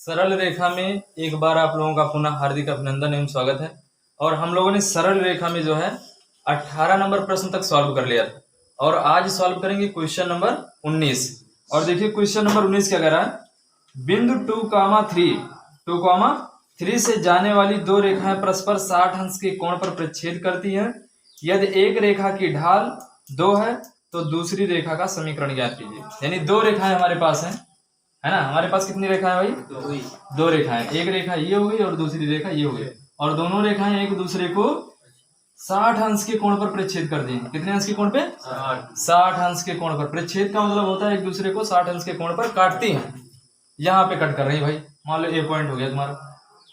सरल रेखा में एक बार आप लोगों का पुनः हार्दिक अभिनंदन एवं स्वागत है। और हम लोगों ने सरल रेखा में जो है 18 नंबर प्रश्न तक सॉल्व कर लिया था और आज सॉल्व करेंगे क्वेश्चन नंबर 19। और देखिए क्वेश्चन नंबर 19 क्या कह रहा है, बिंदु 2,3 से जाने वाली दो रेखाएं परस्पर 60 अंश के कोण पर प्रतिच्छेद करती हैं। यदि एक रेखा की ढाल 2 है तो दूसरी रेखा का समीकरण ज्ञात कीजिए। यानी दो रेखाएं हमारे पास हैं, है ना। हमारे पास कितनी रेखा है भाई? दो रेखाएं। एक रेखा ये हो गई और दूसरी रेखा ये हो गई, और दोनों रेखाएं एक दूसरे को 60 अंश के कोण पर प्रतिच्छेद कर दी। कितने अंश के कोण पे? 60 अंश के कोण पर। प्रतिच्छेद का मतलब होता है एक दूसरे को 60 अंश के कोण पर काटती हैं। यहाँ पे कट कर रही है भाई, मान लो ए पॉइंट हो गया तुम्हारा,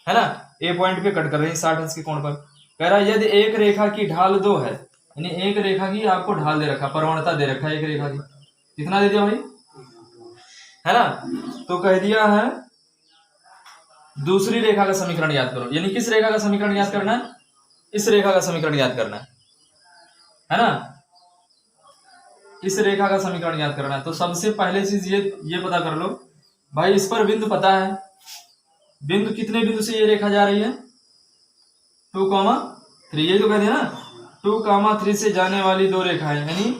है ना। ए पॉइंट पे कट कर रही है 60 अंश के कोण पर। कह रहा है यदि एक रेखा की ढाल 2 है, यानी एक रेखा की आपको ढाल दे रखा, प्रवणता दे रखा है एक रेखा की। कितना दे दिया भाई? है ना। तो कह दिया है दूसरी रेखा का समीकरण याद करो। यानी किस रेखा का समीकरण याद करना है? इस रेखा का समीकरण याद करना है ना। इस रेखा का समीकरण याद करना है। तो सबसे पहले चीज ये पता कर लो भाई, इस पर बिंदु पता है। बिंदु कितने बिंदु से ये रेखा जा रही है? 2,3। ये तो कह दिया ना, 2,3 से जाने वाली दो रेखाएं, यानी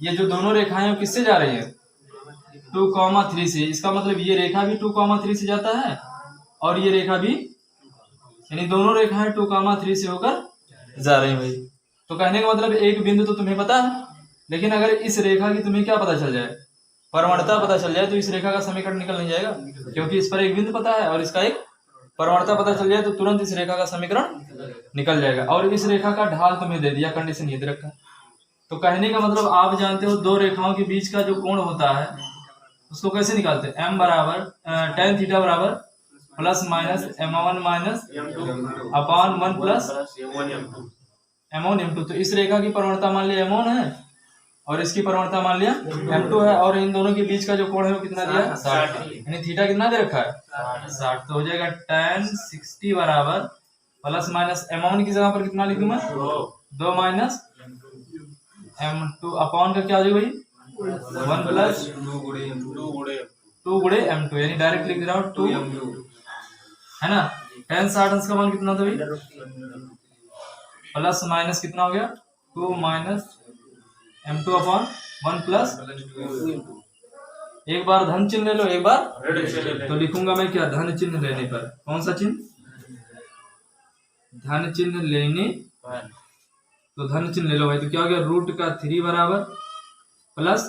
ये जो दोनों रेखाएं हैं किससे जा रही है? 2,3 से। इसका मतलब ये रेखा भी 2,3 से जाता है और ये रेखा भी, यानी दोनों रेखाएं 2,3 से होकर जा रही हैं भाई। तो कहने का मतलब एक बिंदु तो तुम्हें पता है, लेकिन अगर इस रेखा की तुम्हें क्या पता चल जाए, प्रवणता पता चल जाए, तो इस रेखा का समीकरण निकल नहीं जाएगा, क्योंकि इस पर एक बिंदु पता है और इसका एक प्रवणता पता चल जाए तो तुरंत इस रेखा का समीकरण निकल जाएगा। और इस रेखा का ढाल तुम्हें दे दिया, कंडीशन ये दे रखा है। तो कहने का मतलब आप जानते हो दो रेखाओं के बीच का जो कोण होता है उसको कैसे निकालते हैं? m बराबर tan थीटा बराबर plus minus m1 minus upon 1 plus m1 m2। तो इस रेखा की प्रवणता मान लिया m1 है और इसकी प्रवणता मान लिया m2 है, और इन दोनों के बीच का जो कोण है वो कितना दिया? 60। यानी थीटा कितना दे रखा है? 60। तो हो जाएगा tan 60 बराबर प्लस माइनस m1 की जगह पर कितना लिख दूं मैं? 2 माइनस m2 अपॉन का क्या हो जाएगा भाई? 1 प्लस 2 गुणे m2, यानी डायरेक्ट लिख दे रहा हूँ 2 है ना। tan 60 अंश का मान कितना था भाई? प्लस माइनस कितना हो गया? 2 माइनस m2 अपॉन 1 प्लस। एक बार धन चिन्ह ले लो, एक बार तो लिखूंगा मैं क्या? धन चिन्ह लेने पर। कौन सा चिन्ह? धन चिन्ह लेने। तो धन चिन्ह ले लो भाई, तो क्या हो गया? √3 बराबर प्लस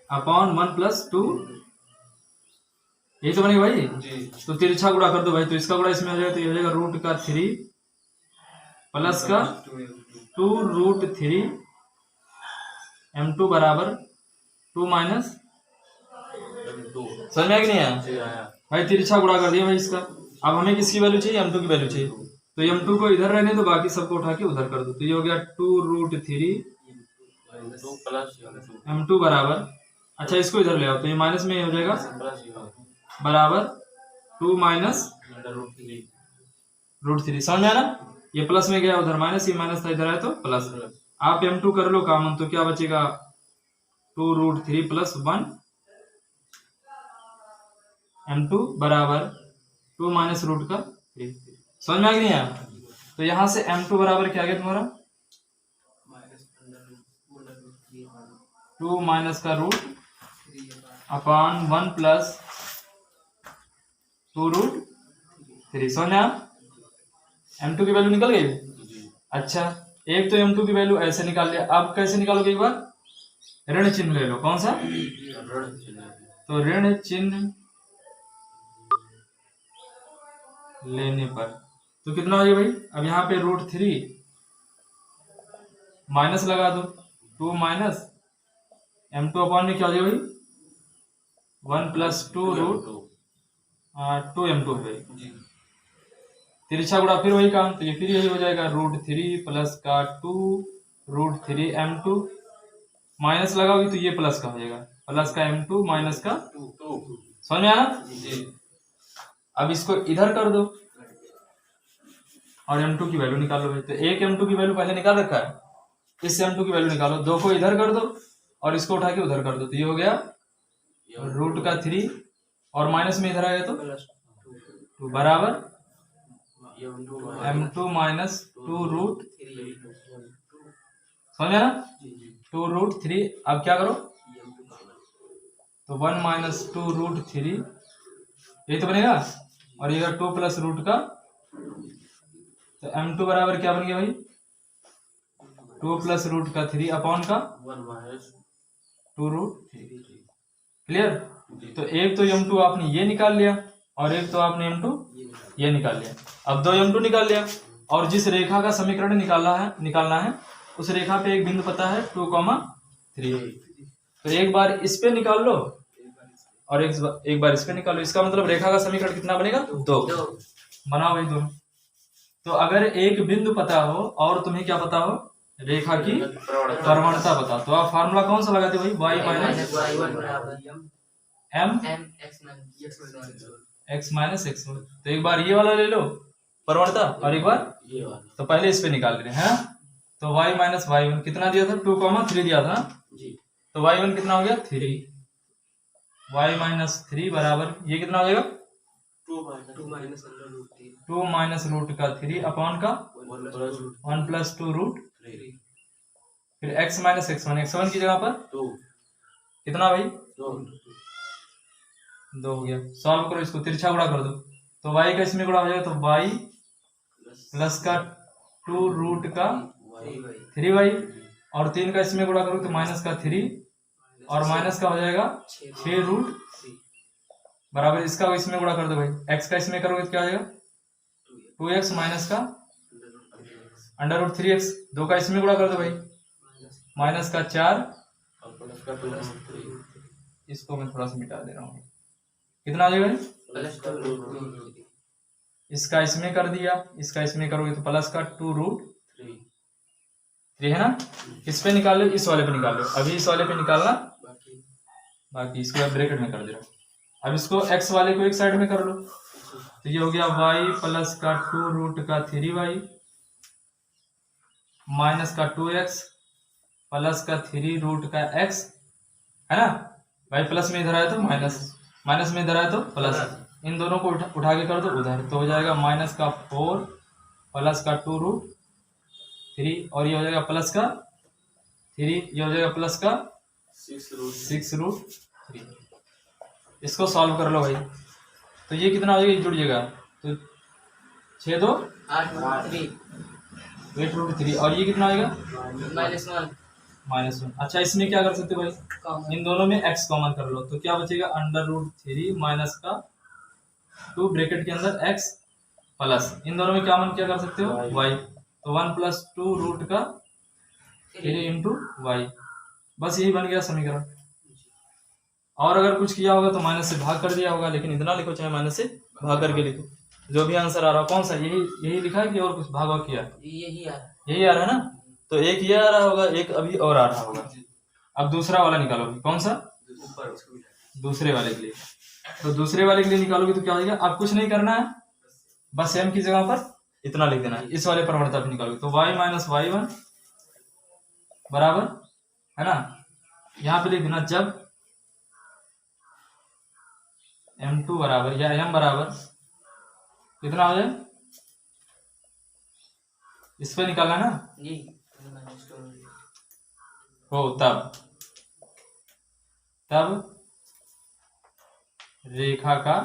अपॉन 1 प्लस 2। यही तो बनेगा भाई जी। तो तिरछा गुणा कर दो भाई, तो इसका गुणा इसमें हो जाएगा, तो ये हो जाएगा √3 प्लस का 2√3 m2 बराबर 2 माइनस। समझ में आया कि नहीं आया भाई? तिरछा गुणा कर दिया भाई इसका। अब हमें किसकी वैल्यू चाहिए? m2 की वैल्यू चाहिए। तो m2 को इधर रहने दो, बाकी सबको उठा के उधर कर दो। तो ये हो गया 2√3 m2 बराबर, अच्छा इसको इधर ले आओ तो ये माइनस में हो जाएगा, बराबर 2 माइनस √3। समझ में आया ना? ये प्लस में गया उधर माइनस, ये माइनस था इधर आया तो प्लस। आप m2 कर लो कॉमन, तो क्या बचेगा? 2√3 प्लस 1 m2 बराबर 2 माइनस √3। समझ में आ गया? तो यहां से m2 बराबर क्या आ गया तुम्हारा? 2 माइनस का रूट अपॉन 1 प्लस 2√3। समझ में आया? m2 की वैल्यू निकल गई। अच्छा, एक तो m2 की वैल्यू ऐसे निकाल लिया। अब कैसे निकालोगे? एक बार ऋण चिन्ह ले लो। कौन सा? तो ऋण चिन्ह लेने पर तो कितना हो गया भाई? अब यहाँ पे √3 माइनस लगा दो, 2 माइनस m2 अपॉन में क्या हो जाएगा भाई? 1 प्लस 2 m2 है। तिरछा गुणा फिर वही काम, तो ये फिर यही हो जाएगा √3 प्लस का 2√3 m2 माइनस लगाओगी तो ये प्लस का हो जाएगा, प्लस का m2 माइनस का 2। समझ में आया? अब इसको इधर कर दो और m2 की वैल्यू निकालो भाई। तो एक m2 की वैल्यू पहले निकाल रखा है, इस m2 की वैल्यू निकालो। 2 को इधर कर दो और इसको उठा के उधर कर दो, तो ये हो गया √3 और माइनस में इधर आएगा तो टू बराबर m2 माइनस 2 रूट, समझा ना, 2 रूट 3। अब क्या करो तो 1 माइनस 2 रूट 3 ये तो बनेगा, और ये 2 प्लस रूट का, तो m2 बराबर क्या बन गया भाई 2 प्लस रूट का 3 अपॉन का 2 रूट 3। क्लियर। तो एक तो m2 आपने ये निकाल लिया और एक तो आपने m2 ये निकाल लिया। अब 2 m2 निकाल लिया और जिस रेखा का समीकरण निकालना है उस रेखा पे एक बिंदु पता है 2,3। तो एक बार इस पे निकाल लो और एक बार इस पे निकालो। इसका मतलब रेखा का समीकरण कितना बनेगा 2। बनाओ भाई दोनों। तो अगर एक बिंदु पता हो और तुम्हें क्या पता हो रेखा की प्रवणता पता, तो आप फार्मूला कौन सा लगाते हो भाई y minus m x minus x1। तो एक बार ये वाला ले लो प्रवणता और एक बार, तो पहले इस पे निकाल रहे हैं। तो y माइनस y1 कितना दिया था 2,3 दिया था, तो y1 कितना हो गया 3, y माइनस 3 बराबर ये कितना हो जाएगा 2 माइनस रूट का 3 अपॉन का 1 प्लस 2 रूट, फिर x माइनस x1 की जगह पर कितना भाई 2 हो गया। सॉल्व करो इसको, तिरछा गुणा कर दो, तो y का इसमें गुणा हो जाएगा, तो y प्लस का 2 रूट का 3y और 3 का इसमें गुणा करो तो माइनस का 3 और माइनस का हो जाएगा 6 रूट बराबर इसका इसमें गुणा कर दो भाई, x का इसमें करोगे तो क्या हो जाएगा 2x माइनस का अंडर रूट 3x, 2 का इसमें गुणा कर दो भाई माइनस का 4, इसको मैं थोड़ा सा मिटा दे रहा हूँ, कितना आ जाएगा भाई इसका इसमें कर दिया, इसका इसमें करोगे तो प्लस का 2 रूट 3 है ना। इस पे निकाल लो, इस वाले पे निकाल लो, अभी इस वाले पे निकालना बाकी इसको ब्रैकेट में कर दे रहा हूँ। अब इसको x वाले को एक साइड में कर लो, तो ये हो गया y प्लस का 2 रूट का 3y माइनस का 2x प्लस का 3 रूट का x है ना भाई, प्लस में इधर आया तो माइनस, माइनस में इधर आया तो प्लस, इन दोनों को उठा के कर दो उधर, तो हो जाएगा माइनस का 4 प्लस का 2 रूट 3 और ये हो जाएगा प्लस का 3, ये हो जाएगा प्लस का 6 रूट 3। इसको सॉल्व कर लो भाई, तो ये कितना हो जाएगा जुड़ जाएगा, तो 6 2 8 रूट 3 और ये कितना आएगा -1। अच्छा इसमें क्या कर सकते हो भाई, इन दोनों में x कॉमन कर लो, तो क्या बचेगा अंडर रूट 3 माइनस का 2 ब्रैकेट के अंदर x प्लस इन दोनों में क्या क्या कर सकते हो y, तो 1 प्लस 2 रूट का 3 इंटू वाई, बस यही बन गया समीकरण। और अगर कुछ किया होगा तो माइनस से भाग कर दिया होगा, लेकिन इतना लिखो चाहे माइनस से भाग करके लिखो, जो भी आंसर आ रहा कौन सा यही लिखा है कि और कुछ भाग किया यही आ रहा है ना, तो एक ये आ रहा होगा एक अभी और आ रहा होगा। अब दूसरा वाला निकालोगे, कौन सा दूसरे वाले के लिए, तो दूसरे वाले के लिए निकालोगे तो क्या हो जाएगा, अब कुछ नहीं करना है, बस m की जगह पर इतना लिख देना है। इस वाले प्रवणता पे निकालोगे तो y माइनस y1 बराबर है ना, यहाँ पे लिख देना जब m2 बराबर या m बराबर कितना हो जाए, इस पे निकालना ना हो, तब रेखा का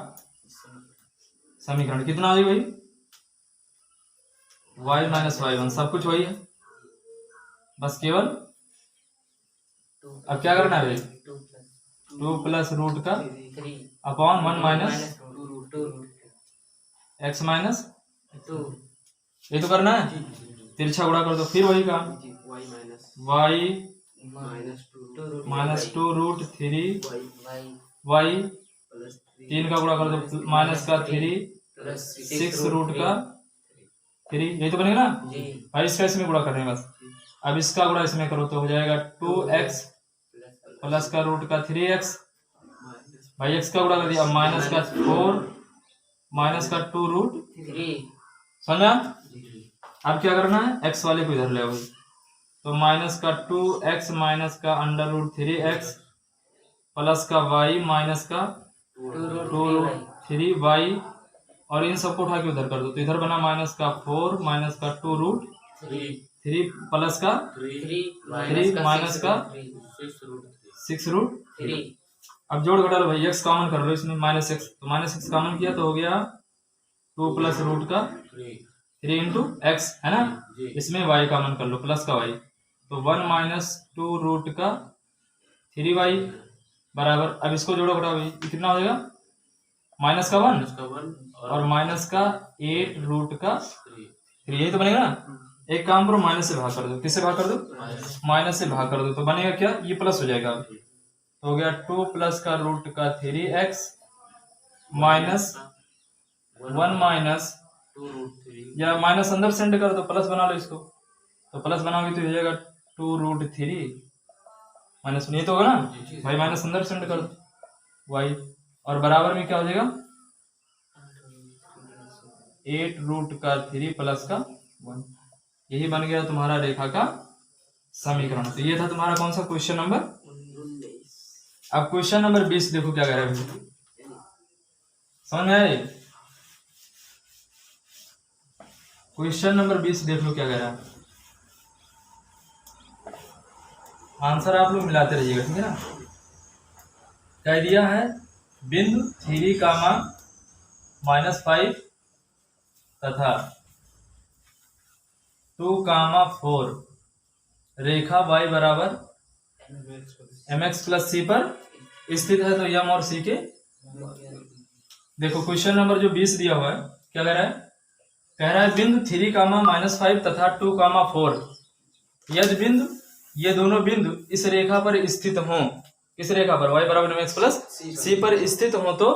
समीकरण कितना है भाई y माइनस y1 सब कुछ वही है, बस केवल अब क्या करना है भाई 2 प्लस रूट का अपॉन 1 माइनस x माइनस 2, ये तो करना है, तिरछा गुणा कर दो, फिर वही काम y माइनस 2 रूट 3 y 3 का गुणा कर दो माइनस का 3 6 रूट का 3, यही तो बनेगा ना भाई, इसका इसमें गुणा कर रहे हैं बस। अब इसका गुणा इसमें करो तो हो जाएगा 2x प्लस का रूट का 3x भाई, x का गुणा कर दिया, अब माइनस का 4 माइनस का 2 रूट 3, समझा। अब क्या करना है x वाले को इधर ले आओ, तो माइनस का 2x माइनस का अंडर रूट 3x प्लस का y माइनस का 2√3y और इन सबको उठा के उधर कर दो, तो इधर बना माइनस का 4 माइनस का 2√3 प्लस का 3 माइनस का 6√3। अब जोड़ घटा लो भाई, x कॉमन कर लो इसमें, माइनस एक्स, तो माइनस एक्स कॉमन किया तो हो गया 2 प्लस रूट का 3 इंटू एक्स, है ना। इसमें y कॉमन कर लो, प्लस का y, तो 1 माइनस 2 रूट का 3y बराबर, अब इसको जोड़ो घटाओ भाई, ये कितना हो जाएगा, माइनस का 1 और माइनस का 8 रूट का 3, यही तो बनेगा ना। एक काम करो, माइनस से भाग कर दो, किससे भाग कर दो, माइनस से भाग कर दो, तो बनेगा क्या, ये प्लस हो जाएगा, तो हो गया 2 प्लस का रूट का 3x माइनस 1 माइनस, या माइनस अंदर सेंड कर दो, प्लस बना लो इसको, तो प्लस बनाओगे तो हो जाएगा 2√3 माइनस, ये तो होगा ना भाई, माइनस अंदर सेंड कर दो y, और बराबर में क्या हो जाएगा 8 रूट का 3 प्लस का 1, यही बन गया तुम्हारा रेखा का समीकरण। तो ये था तुम्हारा कौन सा, क्वेश्चन नंबर। अब क्वेश्चन नंबर 20 देखो क्या कह रहा है, समझ में आए, क्वेश्चन नंबर 20 देख लो क्या कह रहा है, आंसर आप लोग मिलाते रहिएगा, ठीक है ना। कह दिया है बिंदु 3, -5 तथा 2, 4 रेखा y बराबर mx प्लस सी पर स्थित है, तो यम और सी के, देखो क्वेश्चन नंबर जो 20 दिया हुआ है क्या कह रहा है, कह रहा है बिंदु 3, -5 तथा 2, 4 यदि बिंदु, ये दोनों बिंदु इस रेखा पर स्थित हों, इस रेखा पर y बराबर mx प्लस सी पर स्थित हो, तो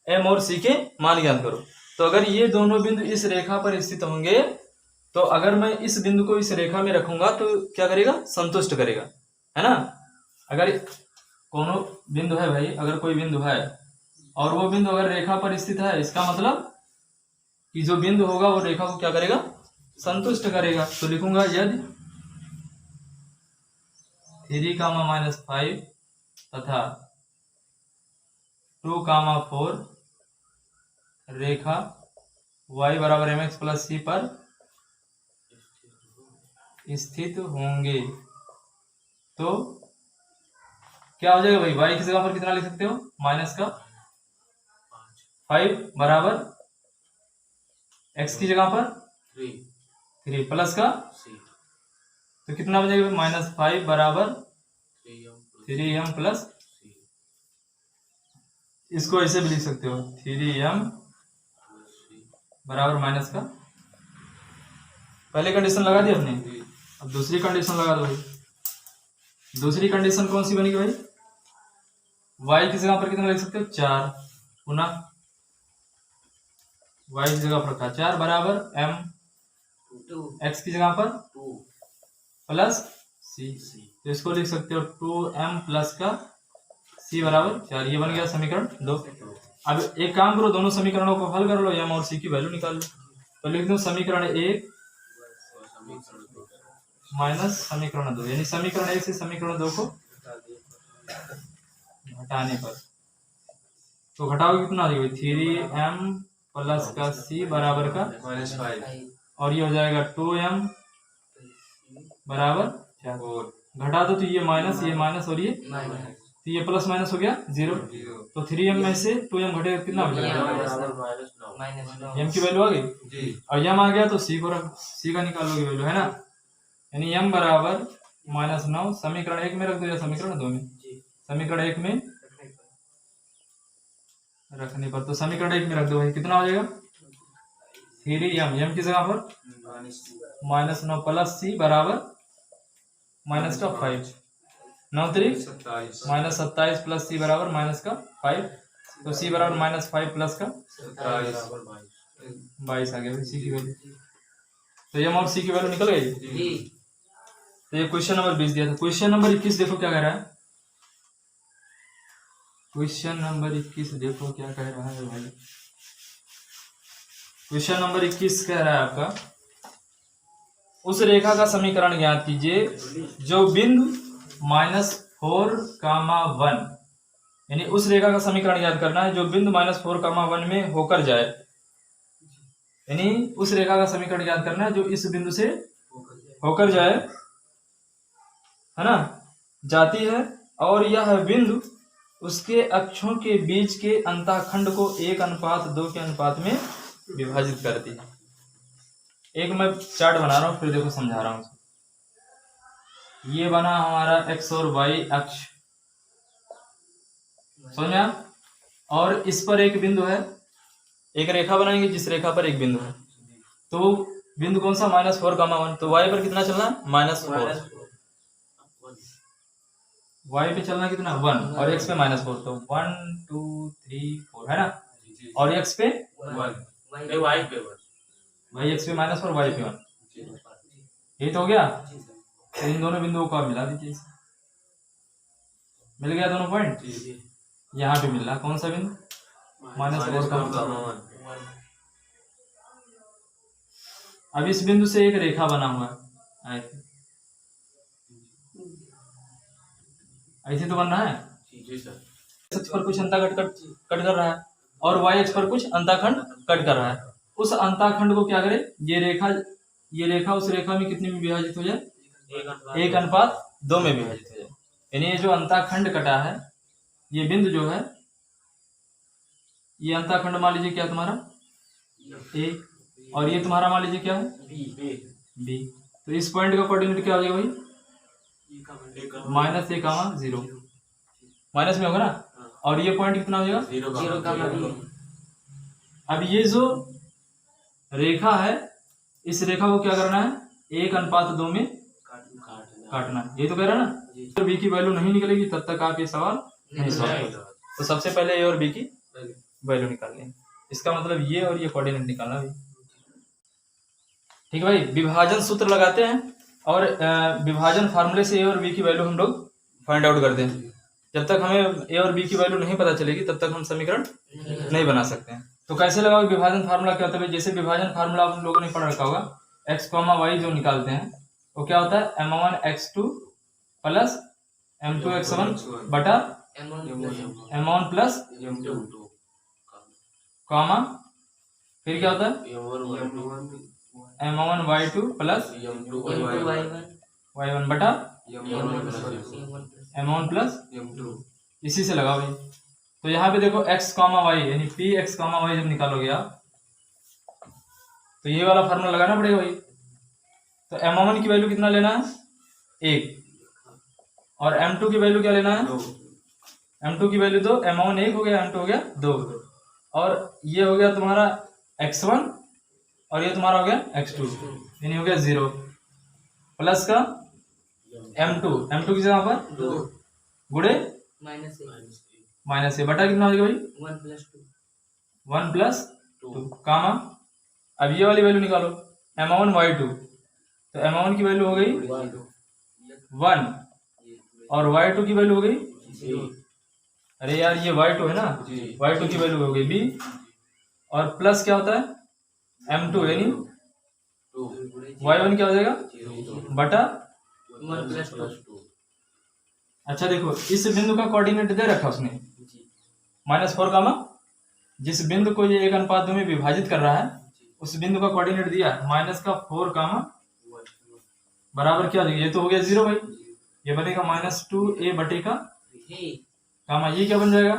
m और c के मान ज्ञात करो। तो अगर ये दोनों बिंदु इस रेखा पर स्थित होंगे, तो अगर मैं इस बिंदु को इस रेखा में रखूंगा तो क्या करेगा, संतुष्ट करेगा, है ना। अगर कोनो बिंदु है भाई, अगर कोई बिंदु है और वो बिंदु अगर रेखा पर स्थित है, इसका मतलब कि जो बिंदु होगा वो रेखा को क्या करेगा, संतुष्ट करेगा। तो लिखूंगा यदि 3, -5 तथा 2, 4 रेखा y बराबर mx प्लस सी पर स्थित होंगे, तो क्या हो जाएगा भाई, y की जगह पर कितना लिख सकते हो, माइनस का 5 बराबर x की जगह पर 3 प्लस का, तो कितना बचेगा, -5 बराबर 3m प्लस, इसको ऐसे भी लिख सकते हो 3m बराबर माइनस का, पहले कंडीशन लगा दी अपने, अब दूसरी कंडीशन लगा दो भाई। दूसरी कंडीशन कौन सी बनेगी भाई, y की जगह पर कितना लिख सकते हो, 4, पुनः y की जगह पर रखा 4 बराबर m, x की जगह पर 2 प्लस c, तो इसको लिख सकते हो 2m प्लस का c बराबर 4, ये बन गया समीकरण 2। अब एक काम करो, दोनों समीकरणों को हल कर लो, m और c की वैल्यू निकाल लो, तो लिख दो समीकरण 1 माइनस समीकरण 2, यानी समीकरण 1 से समीकरण 2 को घटाने पर, तो घटाओगे कितना आ जाएगा, 3m प्लस का c बराबर का -5, और ये हो जाएगा 2m बराबर 4, घटा दो तो ये माइनस और ये, तो ये प्लस माइनस हो गया 0, तो 3m में से 2m घटेगा कितना बचेगा, m की वैल्यू आ गई, और m आ गया तो c का निकालोगे वैल्यू, है ना, यानी m बराबर -9 समीकरण 1 में रख दो या समीकरण 2 में, समीकरण 1 में रखने पर, तो समीकरण 1 में रख दो भाई, कितना हो जाएगा 3m की जगह पर -9 प्लस c बराबर -5, 9 3 -27 प्लस c बराबर -5, तो c बराबर -5 प्लस का 22 आ गया भाई c की वैल्यू, तो m और c की वैल्यू निकल गई। तो ये क्वेश्चन नंबर 20 दिया था। क्वेश्चन नंबर 21 देखो क्या कह रहा है, क्वेश्चन नंबर 21 देखो क्या कह रहा है भाई, क्वेश्चन नंबर 21 कह रहा है आपका, उस रेखा का समीकरण ज्ञात कीजिए जो बिंदु -4, 1 यानी उस रेखा का समीकरण याद करना है जो बिंदु -4,1 में होकर जाए। यानी उस रेखा का समीकरण याद करना है जो इस बिंदु से होकर जाए, है ना, जाती है, और यह बिंदु उसके अक्षों के बीच के अंतःखंड को 1:2 के अनुपात में विभाजित करती है। एक मैं चार्ट बना रहा हूँ, फिर देखो समझा रहा हूँ। ये बना हमारा x और y अक्ष, समझा, और इस पर एक बिंदु है, एक रेखा बनाएंगे जिस रेखा पर एक बिंदु है, तो बिंदु कौन सा -4,1, तो y पर कितना चलना है -4, y पे चलना कितना 1 और x पे -4, तो 1 2 3 4 है ना, और x पे 1, y x पे -4 y पे 1, ये तो हो गया। तो इन दोनों बिंदुओं को आप मिला दीजिए, मिल गया दोनों पॉइंट। यहाँ पे मिल रहा कौन सा बिंदु -4,1। अब इस बिंदु से एक रेखा बना हुआ है, ऐसे तो बनना है, x पर कुछ अंतःखंड कट कर रहा है और y अक्ष पर कुछ अंतःखंड कट कर रहा है। उस अंतःखंड को क्या करे, ये रेखा उस रेखा में कितने में विभाजित हो जाए, 1:2 में विभाजित हो जाए। यानी ये जो अंतःखंड कटा है, ये बिंदु जो है, ये अंतःखंड मान लीजिए क्या तुम्हारा A, और ये तुम्हारा मान लीजिए क्या है B। तो इस पॉइंट का कोऑर्डिनेट क्या हो जाएगा भाई, -a,0 माइनस में होगा ना, और ये पॉइंट कितना हो जाएगा 0,0। अब ये जो रेखा है, इस रेखा को क्या करना है, 1:2 में काटना, ये तो कह रहा है ना। तो बी की वैल्यू नहीं निकलेगी तब तक आप ये सवाल नहीं सॉल्व। तो सबसे पहले ए और बी की वैल्यू निकालनी है, इसका मतलब ये और ये कोऑर्डिनेट निकालना है। ठीक है भाई, विभाजन सूत्र लगाते हैं और विभाजन फार्मूले से ए और बी की वैल्यू हम लोग फाइंड आउट करते हैं। जब तक हमें ए और बी की वैल्यू नहीं पता चलेगी तब तक हम समीकरण नहीं बना सकते हैं। तो कैसे लगाओ, विभाजन फार्मूला क्या होता है, जैसे विभाजन फार्मूला आप लोगों ने पढ़ रखा होगा, x, y जो निकालते हैं वो क्या होता है, m1 x2 plus m2 x1 बटा m1 प्लस कॉमा, फिर क्या होता है m1 y2 प्लस y1 बटा m1 प्लस, इसी से लगाओ भाई। तो यहाँ पे देखो x, y यानी p x, y जब निकालोगे आप, तो ये वाला फार्मूला लगाना पड़ेगा भाई। तो m1 की वैल्यू कितना लेना है 1, और m2 की वैल्यू क्या लेना है, m2 की वैल्यू 2, m1 1 हो गया, m2 हो गया 2, और ये हो गया तुम्हारा x1 और ये तुम्हारा हो गया x2, यानी हो गया 0 प्लस का m2 की जगह पर गुड़े माइनस ए बटा कितना हो जाएगा भाई 1 प्लस 2 कामा। अब ये वाली वैल्यू निकालो m1 y2, तो m1 की वैल्यू हो गई 1 और y2 की वैल्यू हो गई, अरे यार ये y2 है ना, y2 की वैल्यू हो गई b, और प्लस क्या होता है m2 यानी y1 क्या हो जाएगा बटा 1 प्लस 2। अच्छा देखो, इस बिंदु का कोऑर्डिनेट दे रखा उसने -4, जिस बिंदु को ये 1:2 में विभाजित कर रहा है उस बिंदु का कोऑर्डिनेट दिया -4, बराबर क्या हो जाएगा, ये तो हो गया 0 भाई, ये बनेगा -2a बटे का कामा, ये क्या बन जाएगा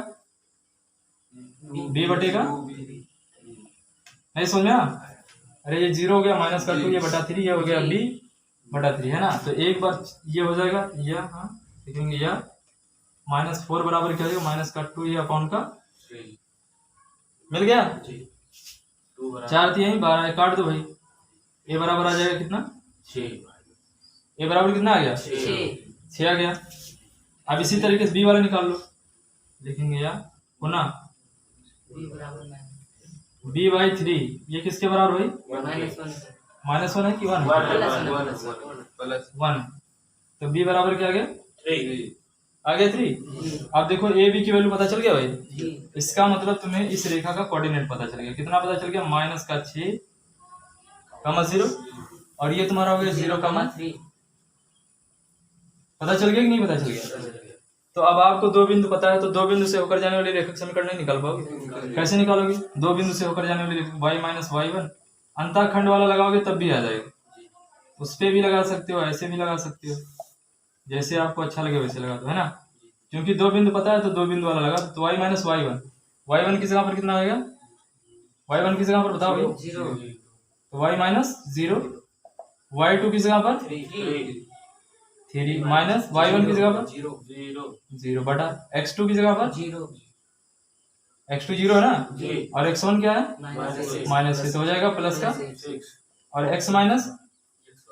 b बटे का, नहीं समझ में, अरे ये 0 हो गया, -2 ये बटा 3, ये हो गया b बटा 3 है ना। तो एक बार ये हो जाएगा, यह हाँ लिखेंगे, यह -4 बराबर क्या हो जाएगा -2 ये अपॉन का, मिल गया 4 थी यही 12, काट दो भाई, ए बराबर आ जाएगा कितना 6, ए बराबर कितना आ गया 6 आ गया। अब इसी तरीके से बी वाला निकाल लो, लिखेंगे या पुनः b/3, ये किसके बराबर भाई -1 है कि 1, तो b बराबर क्या आ गया 3। अब देखो ए बी की वैल्यू पता चल गया भाई, इसका मतलब तुम्हें इस रेखा का कोऑर्डिनेट पता चल गया, कितना पता चल गया -6, 0, और ये तुम्हारा हो गया 0, 3, पता चल गया कि नहीं पता चल गया, तो अब आपको दो बिंदु पता है, तो दो बिंदु से होकर जाने वाली रेखा का समीकरण नहीं निकाल पाओगे। कैसे निकालोगे? दो बिंदु से होकर जाने वाली रेखा y माइनस y1 अंतःखंड वाला लगाओगे तब भी आ जाएगा। उस पे भी लगा सकते हो, ऐसे भी लगा सकते हो, जैसे आपको अच्छा लगे वैसे लगा दो, है ना। क्योंकि दो बिंदु पता है तो दो बिंदु वाला लगा। तो y माइनस y1 की जगह पर कितना आएगा? y1 की जगह पर बताओ भाई, 0। तो y माइनस 0, y2 की जगह पर 3 माइनस y1 की जगह पर 0 बटा x2 की जगह पर 0 x2 0 है ना, जी। और x1 क्या है? -6 माइनस 6, तो हो जाएगा प्लस का, और x माइनस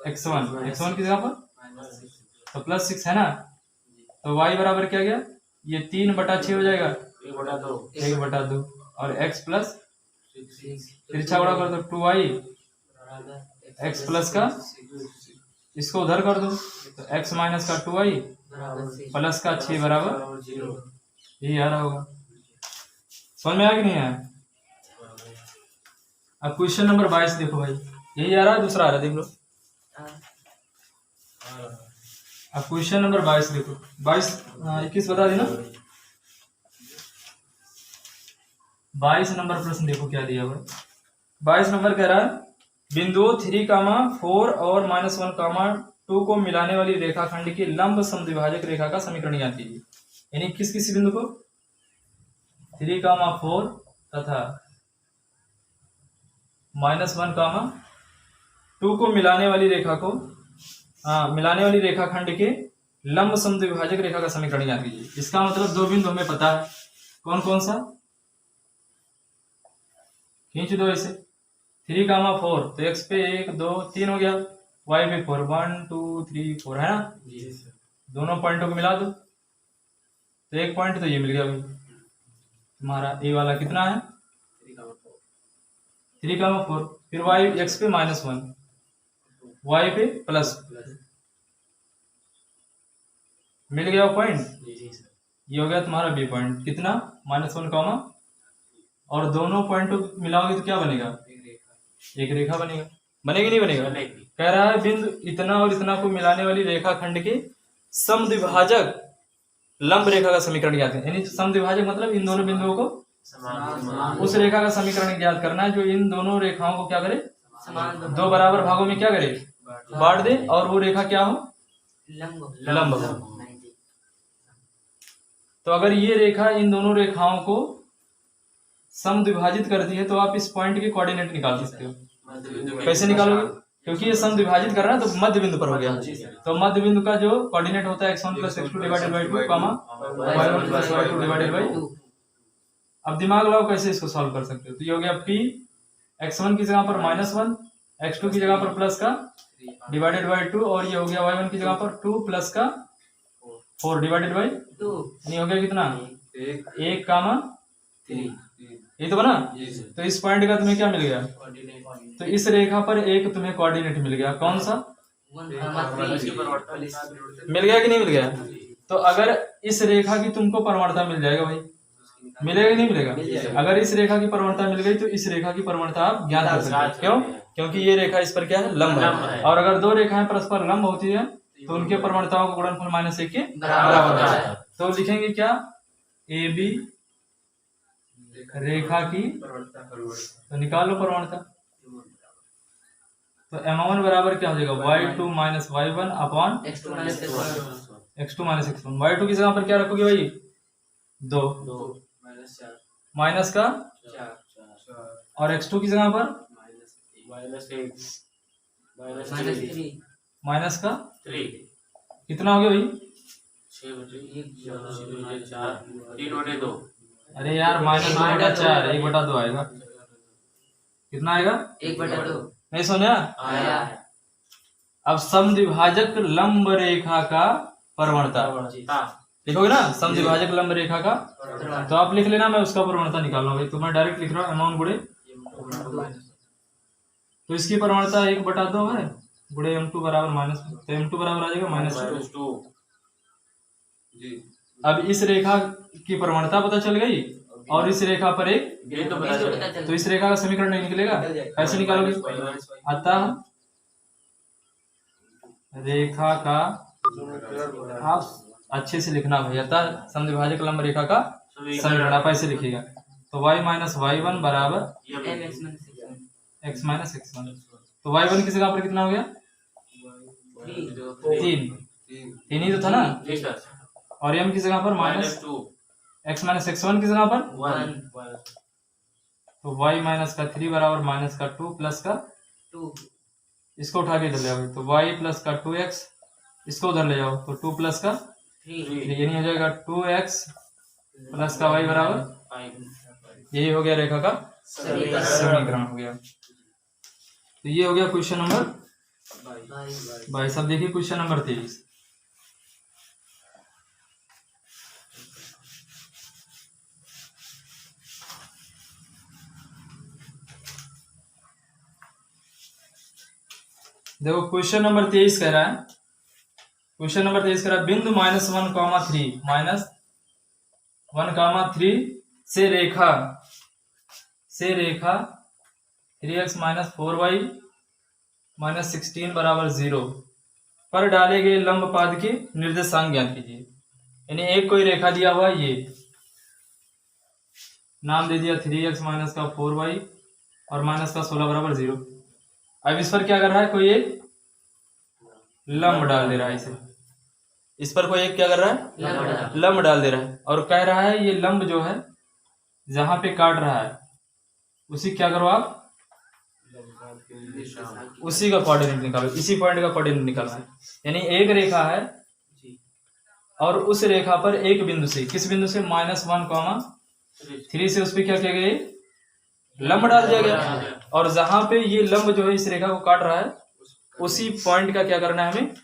x1 की जगह पर तो प्लस 6 है ना। तो y बराबर क्या गया? ये 3/6 हो जाएगा, 1/2, और x प्लस तिरछा गुणा कर दो 2y, x प्लस का इसको उधर कर दो, तो x माइनस का 2y प्लस का 6 बराबर यही आ रहा होगा। समझ में आया कि नहीं आया? अब क्वेश्चन नंबर 22 देखो भाई, यही आ रहा है, दूसरा आ रहा है, देख लो। अब क्वेश्चन नंबर 22 देखो, 21 बता देना। 22 नंबर प्रश्न देखो क्या दिया हुआ है। 22 नंबर कह रहा है बिंदुओं 3,4 और -1,2 को मिलाने वाली रेखाखंड की लंब समद्विभाजक रेखा का समीकरण ज्ञात कीजिए। यानी किस किस बिंदु को? 3,4 तथा -1,2 को मिलाने वाली रेखा को मिलाने वाली रेखाखंड के लंब समद्विभाजक रेखा का समीकरण ज्ञात कीजिए। इसका मतलब दो बिंदु हमें पता है, कौन कौन सा? खींच दो इसे, 3,4 तो x पे 1 2 3 हो गया, y पे 4 1 2 3 4 है ना। दोनों पॉइंटों को मिला दो तो एक पॉइंट तो ये मिल गया भाई तुम्हारा। ए वाला कितना है? 3,4, फिर y x पे -1, y पे प्लस, मिल गया पॉइंट। ये हो गया तुम्हारा बी पॉइंट, कितना? -1, और दोनों पॉइंट मिलाओगे तो क्या बनेगा? एक रेखा बनेगा। बनेगी नहीं बनेगा? कह रहा है बिंदु इतना और इतना को मिलाने वाली रेखाखंड के समद्विभाजक लंब रेखा का समीकरण ज्ञात है। यानी समद्विभाजक मतलब इन दोनों बिंदुओं को उस रेखा का समीकरण ज्ञात करना है जो इन दोनों रेखाओं को क्या करे? दो बराबर भागों में क्या करे? बांट दे, और वो रेखा क्या हो? लंब हो। तो अगर ये रेखा इन दोनों रेखाओं को समद्विभाजित करती है तो आप इस पॉइंट के कोऑर्डिनेट निकाल सकते हो। कैसे निकालोगे? क्योंकि ये समद्विभाजित कर रहा है तो मध्य बिंदु पर हो गया। तो मध्य बिंदु का जो कोऑर्डिनेट होता है x1 + x2 divided by 2, y1 + y2 divided by 2। अब दिमाग लगाओ कैसे इसको सॉल्व कर सकते हो। तो ये हो गया p x1 की जगह पर -1, x2 की जगह पर प्लस का डिवाइडेड बाई 2, और ये हो गया y1 की जगह पर 2 प्लस का 4 डिवाइडेड बाई 2। ये हो गया कितना? 1, 3। ये तो बना। तो इस पॉइंट का तुम्हें क्या मिल गया? तो इस रेखा पर एक तुम्हें कोऑर्डिनेट मिल गया, कौन सा? मिल गया कि नहीं मिल गया? तो अगर इस रेखा की तुमको परवणता मिल जाएगा भाई, मिलेगा कि नहीं मिलेगा? अगर इस रेखा की परवणता मिल गई तो इस रेखा की परवणता आप ज्ञात कर सकते हो। क्यों? क्योंकि ये रेखा इस पर क्या है? लंब है। और अगर दो रेखाएं परस्पर लंब होती है तो उनके परवणताओं का गुणनफल -1 के बराबर होता है। तो लिखेंगे क्या? ए बी रेखा की, तो निकालो परवणता। तो m1 बराबर क्या हो जाएगा? y2 - y1 upon x2 - x1। y2 की जगह पर क्या रखोगे भाई? 2 माइनस का 4, और x2 की जगह पर माइनस का 3। कितना हो गया भाई? 3/2। अरे यार -2/4 1/2 आएगा। कितना आएगा? 1/2। नहीं सुना? अब समद्विभाजक लंब रेखा का परवणता लिखोगे ना, समद्विभाजक लंब रेखा का, तो आप लिख लेना, मैं उसका परवणता निकाल रहा हूँ। तो मैं डायरेक्ट लिख रहा हूँ m1 गुणे, तो इसकी परवणता 1/2 है, गुणे m2 बराबर -2, तो m2 बराबर आ जाएगा -2। अब इस रेखा की परवणता पता चल गई और इस रेखा पर एक, तो इस रेखा का समीकरण नहीं निकलेगा। कैसे निकालोगे? अतः रेखा का, आप अच्छे से लिखना भाई, अतः समद्विभाजक लंब रेखा का समीकरण आप ऐसे लिखिएगा। तो y माइनस वाई वन बराबर x माइनस एक्स वन। तो y वन की जगह पर कितना हो गया? 3 ही तो था ना। जी सर। और m की जगह पर minus -2 x minus x one की जगह पर 1 तो y माइनस का 3 बराबर माइनस का 2 प्लस का 2 इसको उठा के इधर ले आओ तो y प्लस का 2x इसको उधर ले जाओ तो 2 प्लस का 3 यानी हो जाएगा 2x प्लस का y बराबर 5 यही हो गया रेखा का समीकरण हो गया। तो ये हो गया क्वेश्चन नंबर 22। अब देखिए क्वेश्चन नंबर 23। देखो क्वेश्चन नंबर 23 कह रहा है, क्वेश्चन नंबर 23 कह रहा है बिंदु -1,3 से रेखा 3x माइनस 4y माइनस 16 बराबर 0 पर डाले गए लंब पाद के निर्देशांक ज्ञात कीजिए। यानी एक कोई रेखा दिया हुआ ये नाम दे दिया 3x माइनस का 4y और माइनस का 16 बराबर 0। अब इस पर क्या कर रहा है, कोई एक लंब डाल दे रहा है इस पर कोई एक क्या कर रहा है, लंब डाल दे रहा है और कह रहा है ये लंब जो है जहां पे काट रहा है उसी क्या करो आप उसी का कोऑर्डिनेट निकालो, इसी पॉइंट का कोऑर्डिनेट निकालना है। यानी एक रेखा है और उस रेखा पर एक बिंदु से, किस बिंदु से, -1,3 से उस पर क्या किया गया, लंब डाल दिया गया और जहां पे ये लंब जो है इस रेखा को काट रहा है उसी पॉइंट का क्या करना है, हमें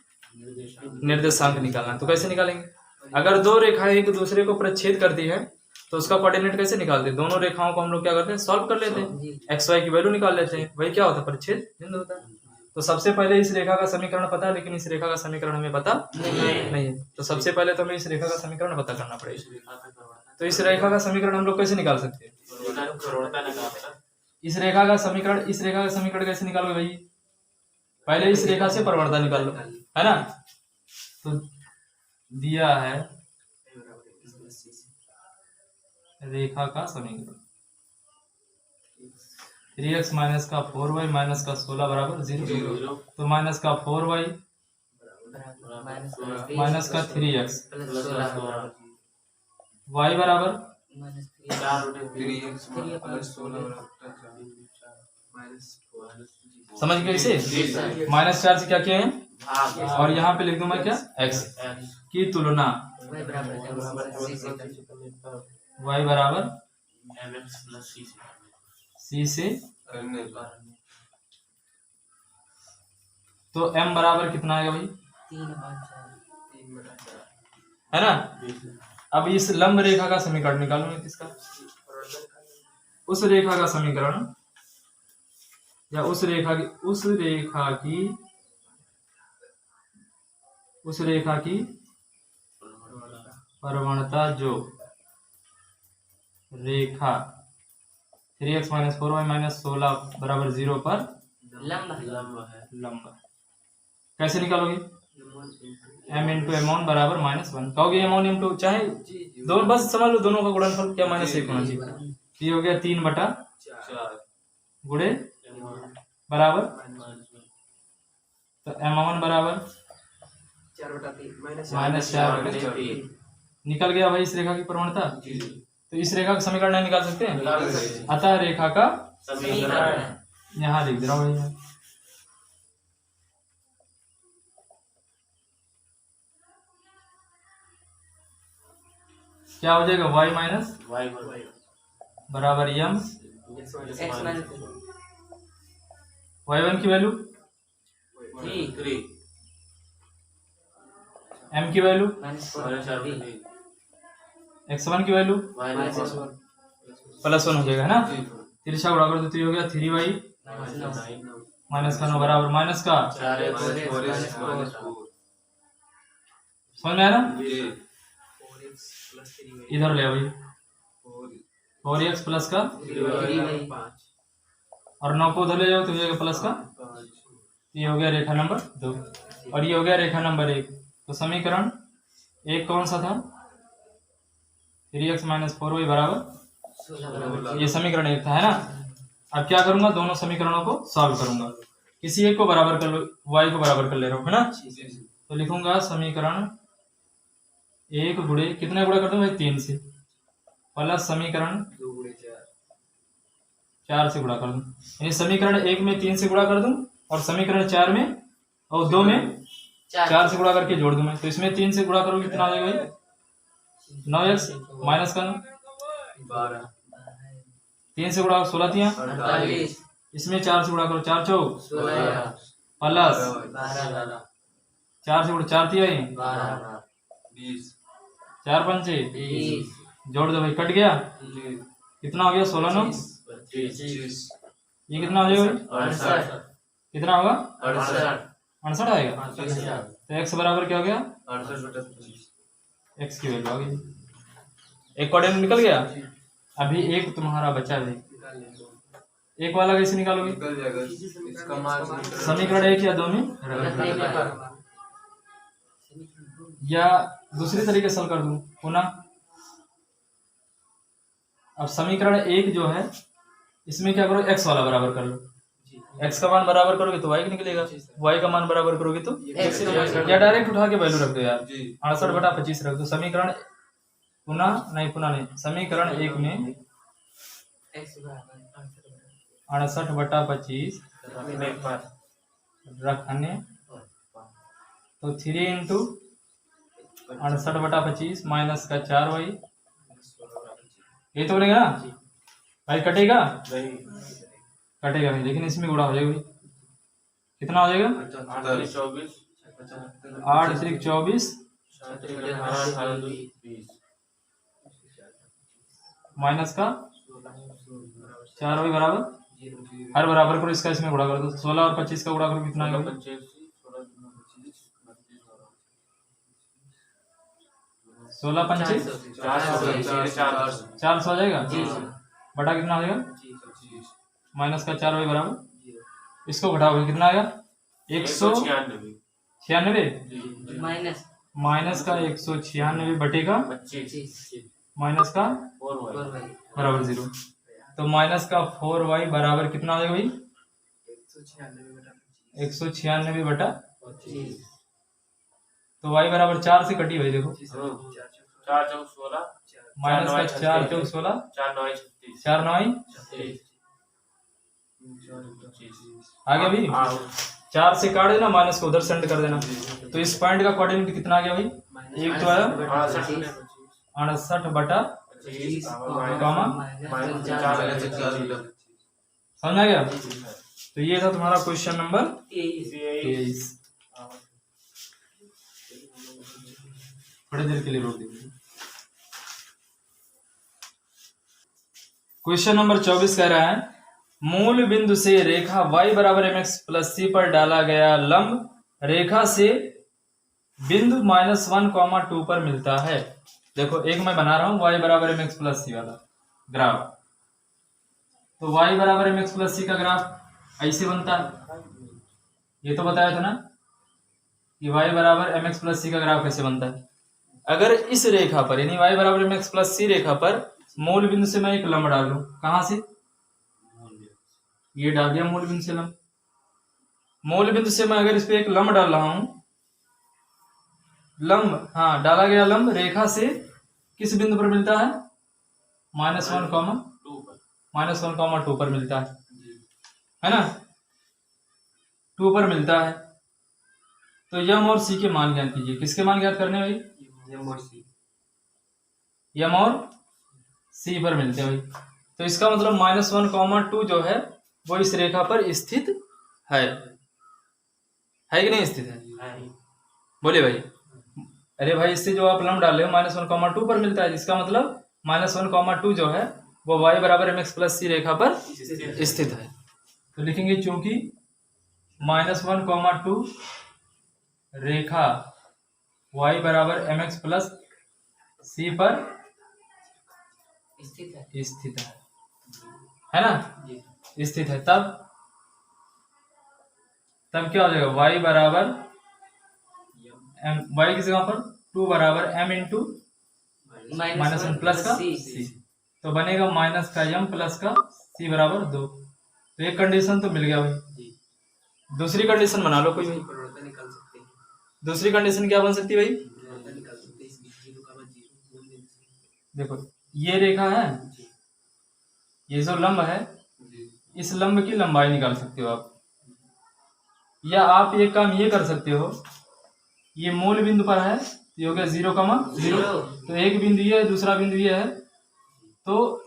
निर्देशांक निकालना है। तो कैसे निकालेंगे, अगर दो रेखाएं एक दूसरे को प्रच्छेद करती है तो उसका कोऑर्डिनेट कैसे निकालते हैं, दोनों रेखाओं को हम लोग क्या करते हैं, सॉल्व कर लेते हैं, एक्स वाई की वैल्यू निकाल लेते हैं, वही क्या होता है, परिच्छेद बिंदु होता है। तो सबसे पहले इस रेखा का समीकरण पता है लेकिन इस रेखा का समीकरण हमें पता नहीं है, तो सबसे पहले तो हमें इस रेखा का समीकरण पता करना पड़ेगा। तो इस रेखा का समीकरण हम लोग कैसे निकाल सकते हैं, इस रेखा का समीकरण कैसे निकालोगे भाई, पहले इस रेखा से प्रवणता निकाल लो, है ना। तो दिया है रेखा का समीकरण 3x माइनस का 4y माइनस का 16 बराबर 0। तो माइनस का 4y माइनस का 3x y बराबर समझ गए इसे, -4 से क्या किया है और यहाँ पे लिख दूं मैं क्या, x की तुलना y बराबर c से तो m बराबर कितना आएगा भाई, 3 है ना। अब इस लंब रेखा का समीकरण निकालूंगा किसका, उस रेखा का समीकरण या उस रेखा की प्रवणता जो रेखा 3x माइनस 4y माइनस 16 बराबर 0 पर लंब है। कैसे निकालोगे, m इंटू एम बराबर -1 कहोगे, m1 m2 चाहे दोनों, बस समझ लो दोनों का गुणनफल क्या -1 होना चाहिए। ये हो गया 3/4 गुणे बराबर तो m1 बराबर -4 निकल गया भाई इस रेखा की प्रवणता। तो इस रेखा का समीकरण नहीं निकाल सकते हैं, अतः रेखा का समीकरण यहाँ लिख दे रहा हूँ भैया। क्या हो जाएगा, y माइनस बराबर m y1 की वैल्यू 3 m की वैल्यू x1 की वैल्यू +1 हो जाएगा, है ना। तिरछा गुणा कर दो तो ये हो गया 3y माइनस का 9 बराबर माइनस का 4x समझ में आया ना। इधर ले भाई 4x प्लस का और 9 को उधर ले जाओ तो ये प्लस का, ये हो गया रेखा नंबर 2 और ये हो गया रेखा नंबर 1। तो समीकरण एक कौन सा था, 3x माइनस 4y बराबर, 16 ये समीकरण एक था, है ना। अब क्या करूंगा, दोनों समीकरणों को सॉल्व करूंगा, किसी एक को बराबर कर लो, y को बराबर कर ले रहा हूँ, है ना। तो लिखूंगा समीकरण एक गुणे, कितने गुणा कर दूं भाई, 3 से, प्लस समीकरण 4 से गुणा कर दूं, यानी समीकरण एक में 3 से गुणा कर दूं और समीकरण 4 में और 2 में 4 से गुणा करके जोड़ दूं मैं। तो इसमें 3 से गुणा करोगे कितना आ जाएगा भाई, 9x माइनस का 12 3 से गुणा 16 तिया, 48 इसमें 4 से गुणा करो, 4 चौक 16 प्लस 12 4 से गुणा 4 तिया 12 20 4 पंचे 20 जोड़ दो भाई, कट गया, कितना हो गया, 16 9, 25 ये कितना हो जाएगा भाई, 68 कितना होगा, 68 68 आएगा। तो x बराबर क्या हो गया, 68 x की वैल्यू आ गई, एक कोऑर्डिनेट निकल गया। अभी एक तुम्हारा बचा है, एक वाला कैसे निकालोगे, निकल जाएगा इसका मान समीकरण एक या दो में, या दूसरी तरीके से हल कर दूं पुनः। अब समीकरण एक जो है इसमें क्या करो, x वाला बराबर कर लो, x का मान बराबर करोगे तो y का निकलेगा, y का मान बराबर करोगे तो x, या डायरेक्ट उठा के वैल्यू रख दो यार, 68/25 रख दो। समीकरण पुनः नहीं, समीकरण एक में 68/25 रखने, तो 3 इंटू 68/25 माइनस का 4y, ये तो बनेगा ना भाई, कटेगा कटेगा नहीं, लेकिन इसमें गुणा हो जाएगा भाई, कितना हो जाएगा, 8 3 24 माइनस का 4y बराबर, हर बराबर करो इसका इसमें गुणा कर दो, 16 और 25 का गुणा करो कितना आएगा भाई, 16 पंचे 400 आ जाएगा, बटा कितना आ जाएगा, माइनस का 4y बराबर, इसको घटाओगे कितना आएगा, 196 माइनस का 196 बटेगा माइनस का बराबर 0, तो माइनस का 4y बराबर कितना आ जाएगा भाई, 196 बटा, तो y बराबर 4 से कटी भाई, देखो 4 चौक 16 माइनस का 4 चौक 16 4 9 आगे भी 4 से काट देना, माइनस को उधर सेंड कर देना। तो इस पॉइंट का कोऑर्डिनेट कितना आ गया भाई, एक तो आया 68/25 समझ आ गया। तो ये था तुम्हारा क्वेश्चन नंबर 23। थोड़ी देर के लिए रोक दीजिए। क्वेश्चन नंबर 24 कह रहा है, मूल बिंदु से रेखा y बराबर mx प्लस c पर डाला गया लंब रेखा से बिंदु -1, 2 पर मिलता है। देखो एक मैं बना रहा हूं y बराबर mx प्लस c वाला ग्राफ। तो y बराबर mx प्लस c का ग्राफ ऐसे बनता है, ये तो बताया था ना कि y बराबर mx प्लस c का ग्राफ कैसे बनता है। अगर इस रेखा पर यानी y बराबर mx प्लस c रेखा पर मूल बिंदु से मैं एक लंब डाल दूं, कहां से, ये डाल दिया मूल बिंदु से लंब। मूल बिंदु से मैं अगर इस पे एक लंब डाल रहा हूं, लंब, हाँ डाला गया लंब रेखा से किस बिंदु पर मिलता है, -1, -1, 2 पर मिलता है ना, 2 पर मिलता है। तो यम और सी के मान ज्ञात कीजिए। किसके मान ज्ञात करने भाई, यम और सी पर मिलते हैं भाई। तो इसका मतलब -1, 2 जो है वो इस रेखा पर स्थित है कि नहीं स्थित है, बोले भाई। अरे भाई इससे जो आप लंब डाले हो -1, 2 पर मिलता है, जिसका मतलब -1, 2 जो है वो y बराबर mx प्लस c रेखा पर स्थित है। तो लिखेंगे चूंकि -1, 2 रेखा y बराबर mx प्लस c पर स्थित है ना, स्थित है, तब क्या हो जाएगा, y बराबर y किस जगह पर टू बराबर m into minus one plus का C। c, तो बनेगा माइनस का m प्लस का c बराबर 2। तो एक कंडीशन तो मिल गया भाई। दूसरी कंडीशन बना लो कोई भाई। प्रवणता निकाल सकते हैं। दूसरी कंडीशन क्या बन सकती है भाई? प्रवणता निकाल सकते हैं इसकी 0,0 देखो ये रेखा है, ये जो लंब है, इस लंब की लंबाई निकाल सकते हो आप, या आप एक काम ये कर सकते हो, ये मूल बिंदु पर है, ये हो गया 0,0, तो एक बिंदु ये है, दूसरा बिंदु ये है, तो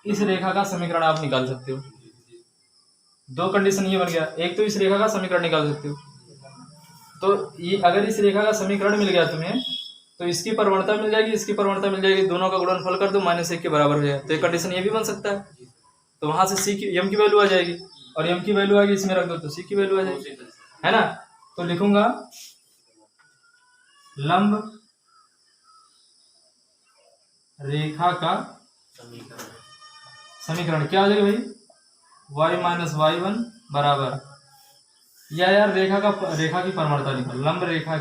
इस रेखा का समीकरण आप निकाल सकते हो। दो कंडीशन ये बन गया, एक तो इस रेखा का समीकरण निकाल सकते हो, तो ये अगर इस रेखा का समीकरण मिल गया तुम्हें, तो इसकी प्रवणता मिल जाएगी, इसकी प्रवणता मिल जाएगी, दोनों का गुणनफल कर दो, -1 के बराबर हो जाएगा। तो एक कंडीशन ये भी बन सकता है, तो वहां से सी की एम की वैल्यू आ जाएगी, और एम की वैल्यू आ गई इसमें रख दो तो सी की वैल्यू आ जाएगी, है ना। तो लिखूंगा लंब रेखा का समीकरण क्या हो जाएगा भाई? y माइनस y1 बराबर, या यार रेखा की प्रवणता निकाल, लंब रेखा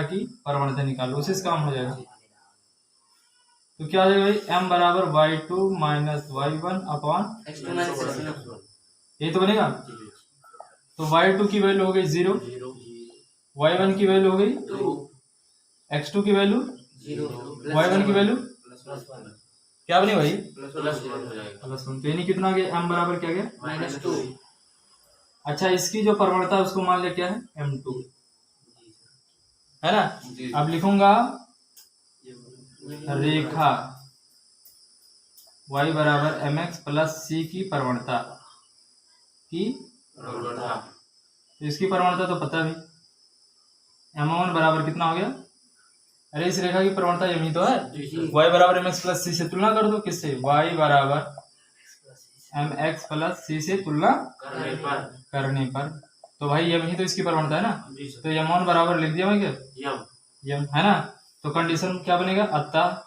की प्रवणता निकालो, उसी से काम हो जाएगा। तो क्या हो जाएगा भाई? m बराबर y2 माइनस y1 अपॉन ये तो बनेगा। तो y2 की वैल्यू हो गई 0, y1 की वैल्यू हो गई 2, x2 की वैल्यू 0, y1 की वैल्यू क्या बनी भाई? +1। तो यानी कितना आ गया? m बराबर क्या गया? -2। अच्छा, इसकी जो प्रवणता है उसको मान लिया क्या है? m2, है ना। अब लिखूंगा रेखा y बराबर mx प्लस c की प्रवणता तो इसकी प्रवणता तो पता भी, m1 बराबर कितना हो गया? अरे इस रेखा की प्रवणता यही तो है, y बराबर mx प्लस c से तुलना कर दो, किससे? y बराबर mx प्लस c से तुलना करने पर तो भाई यही तो इसकी प्रवणता है ना, तो m1 बराबर लिख दिया मैं क्या? यम, है ना। तो कंडीशन क्या बनेगा? अतः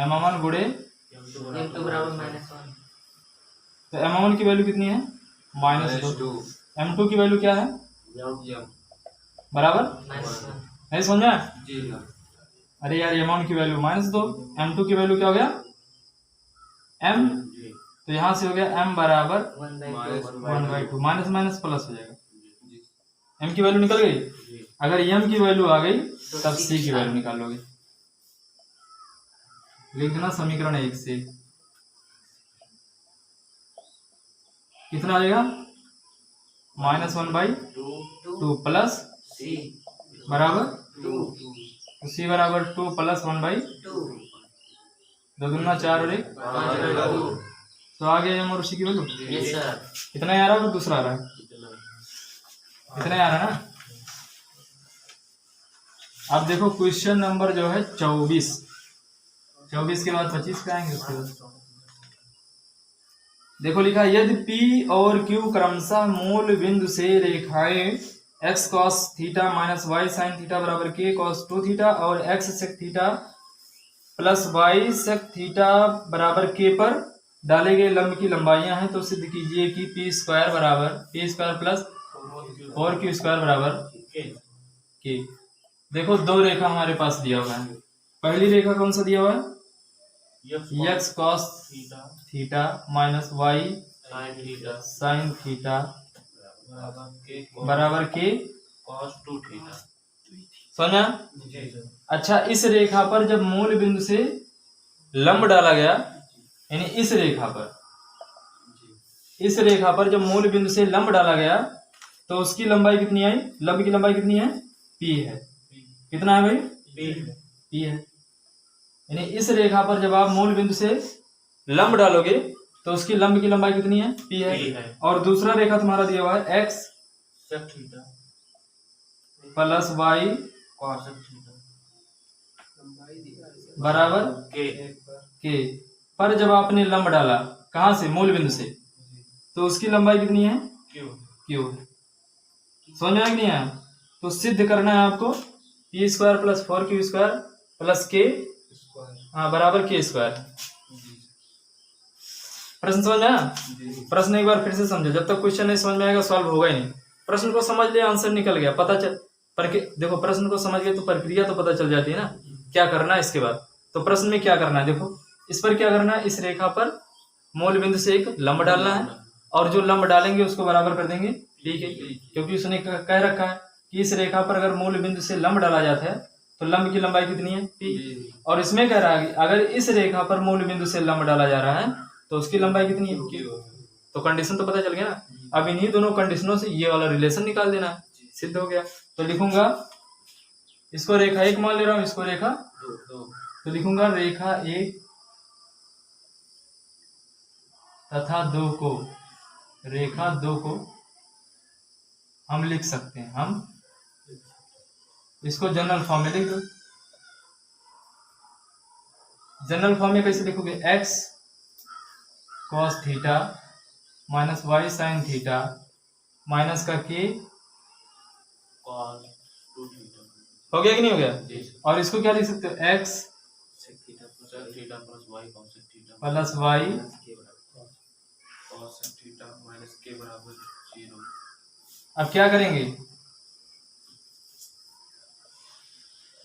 m1 गुणे m2 बराबर -1। तो m1 की वैल्यू कितनी है? -2। m2 की वैल्यू क्या है? बराबर -1। नहीं समझ में? अरे यार m1 की वैल्यू -2, m2 की वैल्यू क्या हो गया? m, तो यहाँ से हो गया m बराबर 1/2, माइनस माइनस प्लस हो जाएगा। m की वैल्यू निकल गई। अगर m की वैल्यू आ गई तब c की वैल्यू निकालोगे। लिख देना समीकरण 1 से कितना आ जाएगा? -1/2 प्लस C बराबर 2 तो c बराबर 2 प्लस 1/2, 2 दूना 4 और 1, 5/2। तो आ गया m और c की वैल्यू। Yes sir. कितना आ रहा है? दूसरा आ रहा है, इतना आ रहा है ना। अब देखो क्वेश्चन नंबर जो है 24 के बाद 25 पे आएंगे, उसके बाद देखो लिखा है, यदि P और Q क्रमशः मूल बिंदु से रेखाएं x cos theta minus y sin theta बराबर k cos 2 थीटा और x sec theta plus y sec theta बराबर k पर डाले गए लंब की लंबाइयां हैं, तो सिद्ध कीजिए कि p² बराबर p² प्लस 4q² बराबर k। देखो दो रेखा हमारे पास दिया हुआ है। पहली रेखा कौन सा दिया हुआ है? x cos theta minus y sin theta बराबर k cos 2 थीटा। समझा? अच्छा, इस रेखा पर जब मूल बिंदु से लंब डाला गया, यानी इस रेखा पर जब मूल बिंदु से लंब डाला गया तो उसकी लंबाई कितनी आई? लंब की लंबाई कितनी है? p है। कितना है भाई? p है। यानी इस रेखा पर जब आप मूल बिंदु से लंब डालोगे तो उसकी लंब की लंबाई कितनी है? p है। और दूसरा रेखा तुम्हारा दिया हुआ है x प्लस y बराबर k पर जब आपने लंब डाला कहां से? मूल बिंदु से, तो उसकी लंबाई कितनी है? q है। समझ में नहीं आया? तो सिद्ध करना है आपको p² plus 4q² plus k बराबर k²। प्रश्न समझ में आया? प्रश्न एक बार फिर से समझो, जब तक क्वेश्चन नहीं समझ में आएगा सॉल्व होगा ही नहीं। प्रश्न को समझ लिया, आंसर निकल गया, पता चल देखो प्रश्न को समझ गए तो प्रक्रिया तो पता चल जाती है ना, क्या करना है इसके बाद। तो प्रश्न में क्या करना है, देखो इस पर क्या करना है, इस रेखा पर मूल बिंदु से एक लंब डालना है, और जो लंब डालेंगे उसको बराबर कर देंगे, ठीक है, क्योंकि उसने कह रखा है कि इस रेखा पर अगर मूल बिंदु से लंब डाला जाता है तो लंब की लंबाई कितनी है, पी। और इसमें कह रहा है कि अगर इस रेखा पर मूल बिंदु से लंब डाला जा रहा है तो उसकी लंबाई कितनी है, क्यू। तो कंडीशन तो पता चल गया ना। अब इन्हीं दोनों कंडीशनों से ये वाला रिलेशन निकाल देना है, सिद्ध हो गया। तो लिखूंगा, इसको रेखा 1 मान ले रहा हूं, इसको रेखा 2, तो लिखूंगा रेखा 1 तथा 2 को, रेखा 2 को हम लिख सकते हैं, हम इसको जनरल फॉर्म में लिख दो। जनरल फॉर्म में कैसे लिखोगे, x cos theta minus y sin theta minus का k cos 2 थीटा। हो गया कि नहीं हो गया। और इसको क्या लिख सकते हो, x sec theta plus y cos theta plus y cos theta minus k बराबर 0। अब क्या करेंगे,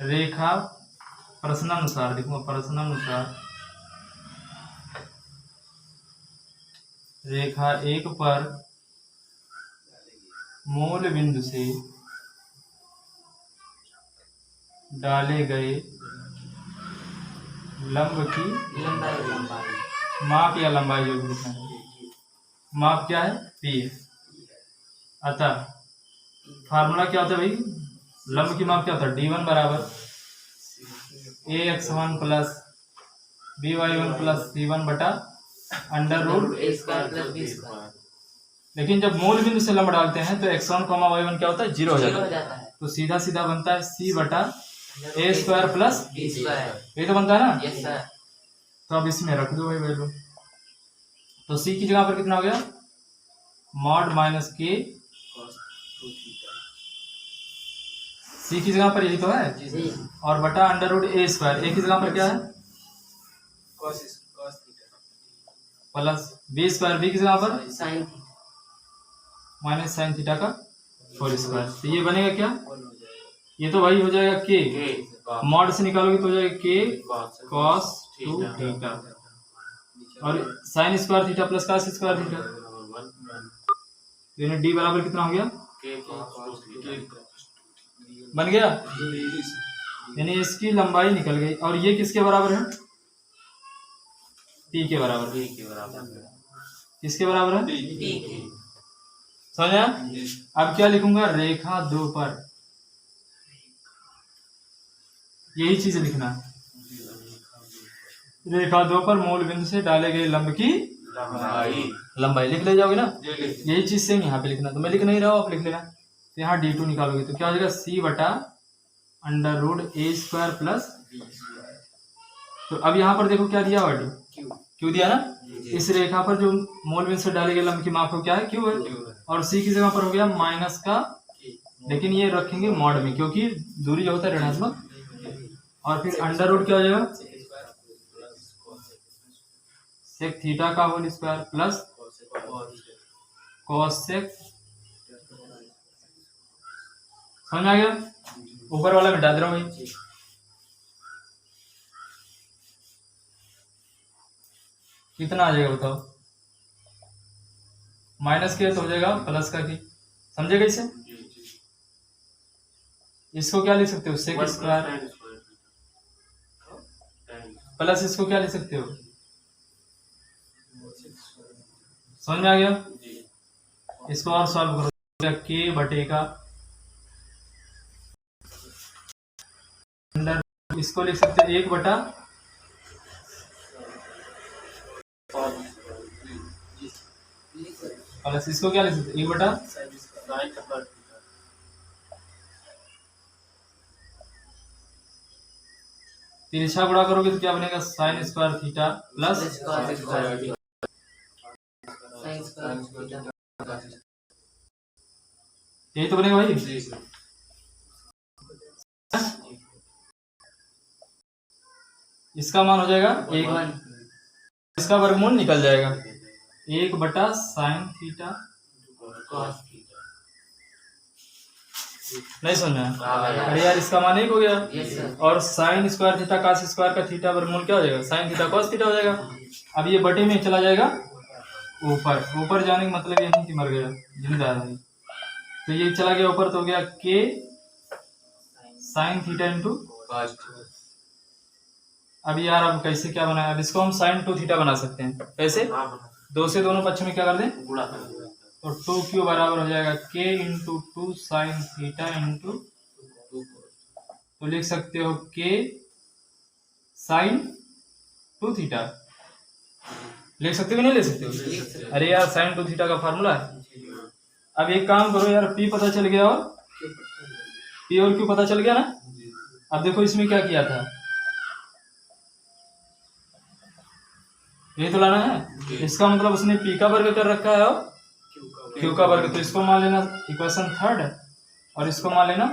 रेखा प्रश्नानुसार लिखूंगा, प्रश्नानुसार रेखा 1 पर मूल बिंदु से डाले गए लंब की माप या लंबाई, जो भी लिखना है, माप क्या है, पी है। अतः फार्मूला क्या होता है भाई, लंब की माप क्या होता है, d1 बराबर ax1 plus by1 plus c1 बटा under root a square plus b square. लेकिन जब मूल बिंदु से लंब डालते हैं तो x1, y1 क्या होता है, 0 हो जाता है। तो सीधा सीधा बनता है c बटा a square plus b square, ये तो बनता है ना। Yes sir. तो अब इसमें रख दो भाई वैल्यू। तो c की जगह पर कितना हो गया, mod minus k cos 2 theta. c की जगह पर यही तो है, जी। और बटा under root a square, a की जगह पर क्या है, cos theta plus b square, b की जगह पर sin माइनस साइन थीटा का होल स्क्वायर। तो ये बनेगा क्या, 1 हो जाएगा, ये तो भाई हो जाएगा k, k मॉड से निकालोगे तो हो जाएगा k cos 2 थीटा थीटा, और sine square theta plus cos square theta, यानी d बराबर कितना हो गया, k cos 2 थीटा बन गया। यानी इसकी लंबाई निकल गई, और ये किसके बराबर है, t के बराबर, b के बराबर है, किसके बराबर है, t के। समझा। अब क्या लिखूंगा, रेखा 2 पर, यही चीज लिखना है, रेखा 2 पर मूल बिंदु से डाले गए लंब की लंबाई लिख ले जाओगे ना, यही चीज सेम यहाँ पे लिखना। तो मैं लिख नहीं रहा हूँ, आप लिख लेना। तो यहाँ d2 निकालोगे तो क्या हो जाएगा, c बटा under root a square plus, तो अब यहाँ पर देखो क्या दिया हुआ है, क्यू दिया ना। इस रेखा पर जो मूल बिंदु से डाले गए लंब की माप हो क्या है, क्यू है, और c की जगह पर हो गया माइनस का, लेकिन ये रखेंगे मॉड में क्योंकि दूरी जो होता है ऋणात्मक, और फिर अंडर रूट क्या हो जाएगा, सेक थीटा का होल स्क्वायर प्लस cos सेक, समझ आ गया। ऊपर वाला मिटा दे रहा हूं भाई, कितना आ जाएगा बताओ, माइनस के तो हो जाएगा प्लस का की, समझे कैसे। इसको क्या लिख सकते हो, सेक स्क्वायर प्लस इसको क्या लिख सकते हो, समझ में आ गया। इसको और सॉल्व करो, के बटे का अंडर, इसको लिख सकते हो 1 बटा प्लस इसको क्या लिख सकते हो, 1 बटा तिरछा गुणा करोगे तो क्या बनेगा, साइन स्क्वायर थीटा प्लस, यही तो बनेगा भाई। इसका मान हो जाएगा 1, इसका वर्गमूल निकल जाएगा 1 बटा साइन थीटा नहीं समझ में आया? हाँ भाई। अरे यार इसका मान एक हो गया। Yes sir. और sine square theta cos square का थीटा वर्गमूल क्या हो जाएगा? साइन थीटा कॉस थीटा हो जाएगा। अब ये बटे में चला जाएगा ऊपर। ऊपर जाने का मतलब ये नहीं कि मर गया, जिंदा है। तो ये चला गया ऊपर तो हो गया के साइन थीटा इंटू। अब यार अब कैसे क्या बनाया? अब इसको हम साइन 2 थीटा बना सकते हैं। कैसे? दो से दोनों पक्ष में क्या कर दें? गुणा। तो 2q बराबर हो जाएगा k into 2 sine theta into, तो लिख सकते हो k साइन 2 थीटा। लिख सकते हो कि नहीं लिख सकते हो? अरे यार साइन 2 थीटा का फार्मूला है। अब एक काम करो यार, p पता चल गया और p और q पता चल गया ना। अब देखो इसमें क्या किया था, ये तो लाना है। इसका मतलब उसने p का वर्ग कर रखा है और q का वर्ग, तो इसको मान लेना इक्वेशन थर्ड और इसको मान लेना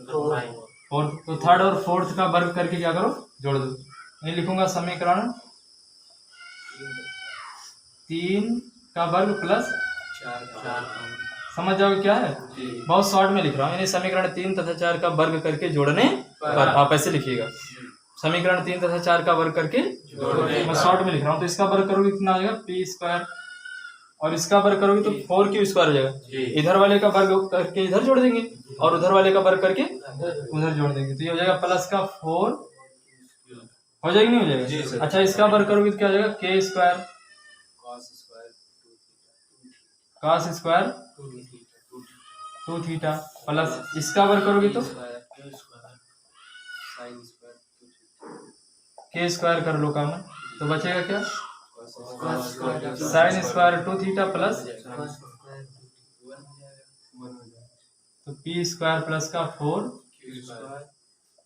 फोर्थ। तो थर्ड और फोर्थ का वर्ग करके क्या करो? जोड़ दो। ये लिखूंगा समीकरण 3 का वर्ग प्लस 4। समझ जाओगे क्या है? बहुत शॉर्ट में लिख रहा हूँ, यानी समीकरण 3 तथा 4 का वर्ग करके जोड़ने पर। आप ऐसे लिखिएगा, समीकरण 3 तथा 4 का वर्ग करके मैं शॉर्ट में लिख रहा हूँ। तो इसका वर्ग करोगे कितना आ जाएगा? पी स्क्वायर, और इसका वर्ग करोगे तो 4q स्क्वायर हो जाएगा। इधर वाले का वर्ग करके इधर जोड़ देंगे और उधर वाले का वर्ग करके उधर जोड़ देंगे, तो ये हो जाएगा प्लस का 4 हो जाएगी, नहीं हो जाएगा? अच्छा इसका वर्ग करोगे तो क्या हो जाएगा? k square cos square 2 theta plus इसका वर्ग करोगे तो k स्क्वायर कर लो काम, तो बचेगा क्या? साइन स्क्वायर 2 थीटा प्लस, तो p स्क्वायर प्लस का 4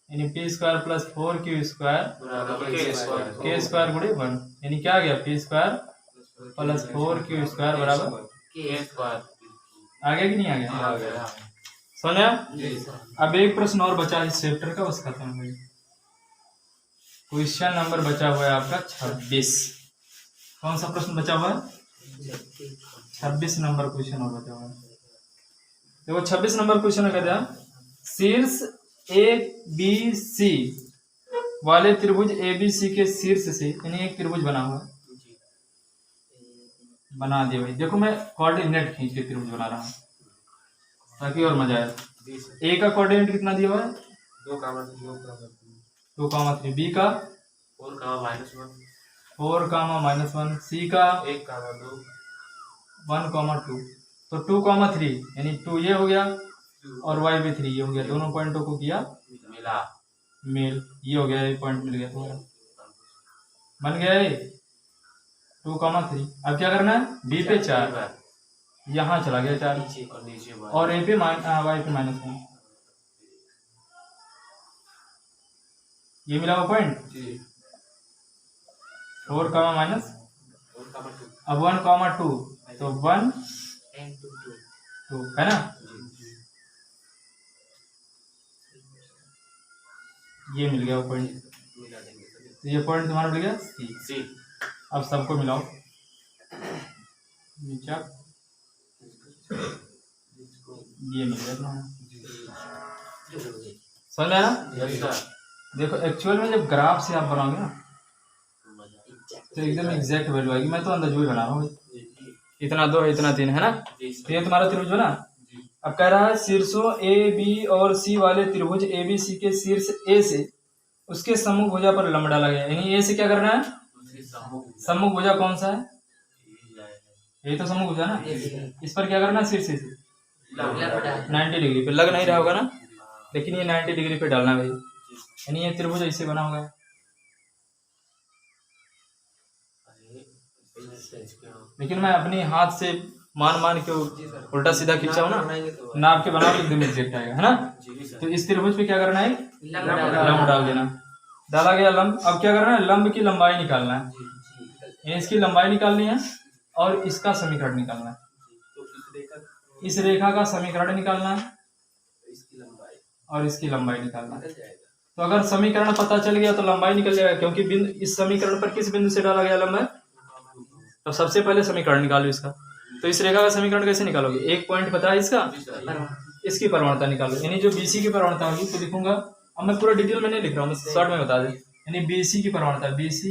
यानी p square plus 4q square k square गुणे 1, यानी क्या आ गया? p square plus 4q square बराबर आ गया कि नहीं आ गया? सोनिया अब एक प्रश्न और बचा इस चैप्टर का, बस खत्म हो गया। क्वेश्चन नंबर बचा हुआ है आपका 26। कौन सा प्रश्न बचा हुआ है? 26 नंबर क्वेश्चन और बचा हुआ है। देखो 26 नंबर क्वेश्चन का दिया, शीर्ष ए बी सी वाले त्रिभुज ए बी सी के शीर्ष से यानी एक त्रिभुज बना हुआ है। बना दिया भाई। देखो मैं कोऑर्डिनेट खींच के त्रिभुज बना रहा हूँ ताकि और मजा आए। ए का कोऑर्डिनेट कितना दिया हुआ है? 2,3। बी का 4,-1। सी का 1,2। तो 2,3 यानी 2 ये हो गया और y भी 3 ये हो गया। दोनों पॉइंटों को किया मेल, ये हो गया, ये पॉइंट मिल गया तुम्हारा, बन गया ये 2,3। अब क्या करना है? बी पे 4, यहाँ चला गया 4 और ए पे y पे -1, ये मिला हुआ पॉइंट 4, अब 1,2 तो 1 2 है ना, ये मिल गया वो पॉइंट। तो ये पॉइंट तुम्हारा मिल गया सी। अब सबको मिलाओ नीचे, ये मिल गया तुम्हारा। समझ में आया ना? देखो एक्चुअल में जब ग्राफ से आप बनाओगे ना तो एकदम एग्जैक्ट वैल्यू आएगी। मैं तो अंदाज ही बना रहा हूँ, इतना 2 है इतना 3 है ना, तो ये तुम्हारा त्रिभुज है ना। अब कह रहा है शीर्षों ए बी और सी वाले त्रिभुज ए बी सी के शीर्ष ए से उसके सम्मुख भुजा पर लंब डाला गया। यानी ए से क्या करना है? सम्मुख भुजा कौन सा है? ये तो सम्मुख भुजा ना, इस पर क्या करना है? शीर्ष से 90 डिग्री पे लग नहीं रहा होगा ना, लेकिन ये 90 डिग्री पे डालना भाई। यानी ये त्रिभुज ऐसे बना होगा। लेकिन मैं अपने हाथ से मान के उल्टा सीधा खींचा ना, नाप के बनाओ एकदम एग्जैक्ट आएगा, है ना। तो इस त्रिभुज पे क्या करना है? लंब डाल देना। डाला गया लंब। अब क्या करना है? लंब की लंबाई निकालना है। इसकी लंबाई निकालनी है और इसका समीकरण निकालना है। इस रेखा का समीकरण निकालना है और इसकी लंबाई निकालना है। तो अगर समीकरण पता चल गया तो लंबाई निकल जाएगा, क्योंकि बिंदु इस समीकरण पर किस बिंदु से डाला गया लंब है। तो सबसे पहले समीकरण निकालो इसका। तो इस रेखा का समीकरण कैसे निकालोगे? एक पॉइंट पता है इसका, इसकी प्रवणता निकालो, यानी जो BC की प्रवणता होगी तो लिखूंगा, अब मैं पूरा डिटेल में नहीं लिख रहा हूँ, मैं शॉर्ट में बता दे, यानी BC की प्रवणता, BC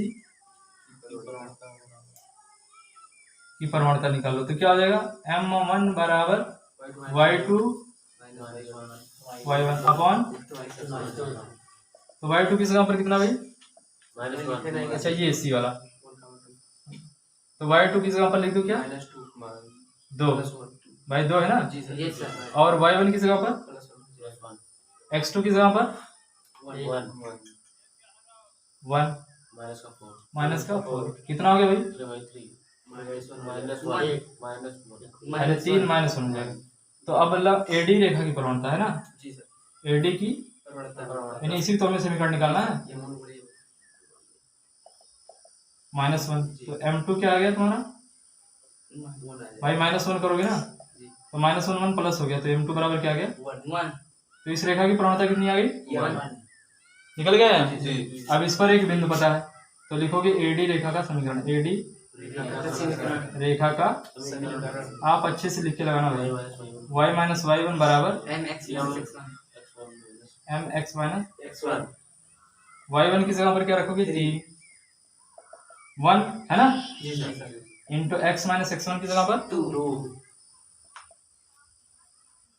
की प्रवणता निकालो तो क्या हो जाएगा, M1 बराबर Y2 Y1 अपॉन, तो Y2 किस जगह पर कितना भाई, अच्छा ये C वाला, तो Y2 किस जगह पर लिख दो, क्या 2 भाई 2 है ना, और Y1 की जगह पर, X2 की जगह पर 1 माइनस का 4, कितना हो गया भाई, अरे 3 माइनस 1 हो जाएगा। तो अब मतलब AD रेखा की प्रवणता है ना, AD की यानी इसी तो हमें समीकरण निकालना है, -1, तो M2 क्या आ गया तुम्हारा भाई, -1 करोगे ना तो -1 प्लस हो गया, तो M2 बराबर क्या आ गया, तो इस रेखा की प्रवणता कितनी आ गई, 1 निकल गया है। अब इस पर एक बिंदु पता है तो लिखोगे AD रेखा का समीकरण, AD रेखा का, आप अच्छे से लिख के लगाना भाई, y माइनस y1 बराबर mx माइनस y1 की जगह पर क्या रखोगे, 3 1 है ना, इंटू x माइनस x1 की जगह पर 2,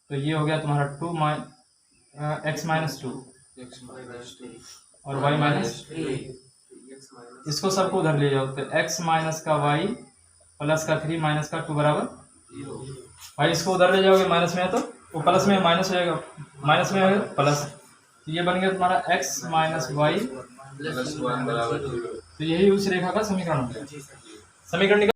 तो ये हो गया तुम्हारा 2 x माइनस 2 और y माइनस, इसको सबको उधर ले जाओ, तो x माइनस का y प्लस का 3 माइनस का 2 बराबर, भाई इसको उधर ले जाओगे माइनस में है तो वो प्लस में माइनस हो जाएगा, माइनस में होगा प्लस, तो ये बन गया तुम्हारा x माइनस y, तो यही उस रेखा का समीकरण हो गया, समीकरण